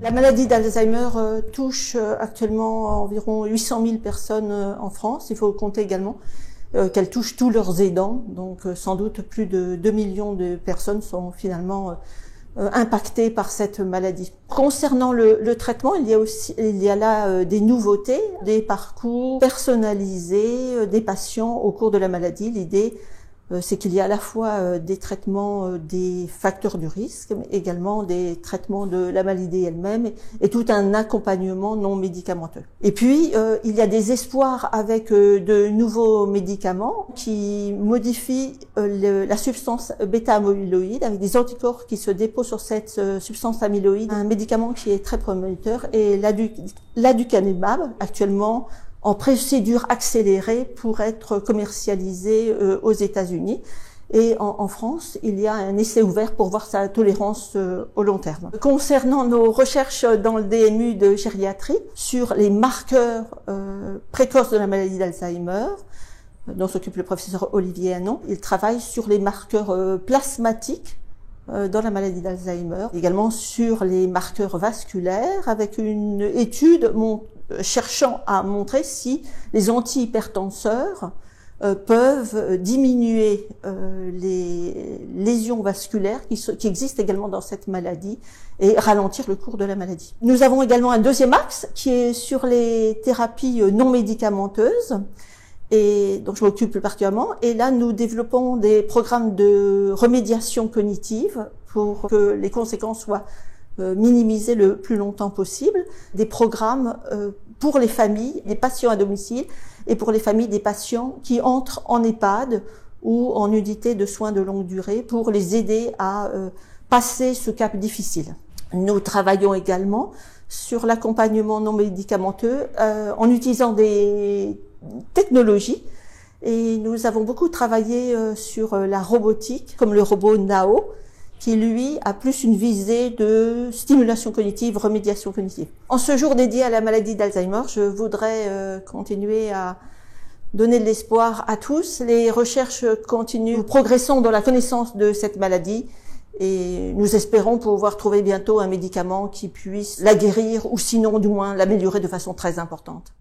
La maladie d'Alzheimer touche actuellement environ 800 000 personnes en France. Il faut compter également qu'elle touche tous leurs aidants. Donc sans doute plus de 2 millions de personnes sont finalement impactées par cette maladie. Concernant le traitement, il y a là des nouveautés, des parcours personnalisés des patients au cours de la maladie. L'idée, c'est qu'il y a à la fois des traitements des facteurs du risque, mais également des traitements de la maladie elle-même et tout un accompagnement non médicamenteux. Et puis, il y a des espoirs avec de nouveaux médicaments qui modifient la substance bêta-amyloïde avec des anticorps qui se déposent sur cette substance amyloïde. Un médicament qui est très prometteur est l'aducanumab, actuellement en procédure accélérée pour être commercialisé aux États-Unis. Et en France, il y a un essai ouvert pour voir sa tolérance au long terme. Concernant nos recherches dans le DMU de gériatrie sur les marqueurs précoces de la maladie d'Alzheimer, dont s'occupe le professeur Olivier Hanon, il travaille sur les marqueurs plasmatiques dans la maladie d'Alzheimer, également sur les marqueurs vasculaires, avec une étude cherchant à montrer si les antihypertenseurs peuvent diminuer les lésions vasculaires qui existent également dans cette maladie et ralentir le cours de la maladie. Nous avons également un deuxième axe qui est sur les thérapies non médicamenteuses et dont je m'occupe plus particulièrement. Et là, nous développons des programmes de remédiation cognitive pour que les conséquences soient minimiser le plus longtemps possible, des programmes pour les familles, des patients à domicile et pour les familles des patients qui entrent en EHPAD ou en unité de soins de longue durée pour les aider à passer ce cap difficile. Nous travaillons également sur l'accompagnement non médicamenteux en utilisant des technologies et nous avons beaucoup travaillé sur la robotique comme le robot Nao, qui, lui, a plus une visée de stimulation cognitive, remédiation cognitive. En ce jour dédié à la maladie d'Alzheimer, je voudrais continuer à donner de l'espoir à tous. Les recherches continuent. Nous progressons dans la connaissance de cette maladie et nous espérons pouvoir trouver bientôt un médicament qui puisse la guérir ou sinon, du moins, l'améliorer de façon très importante.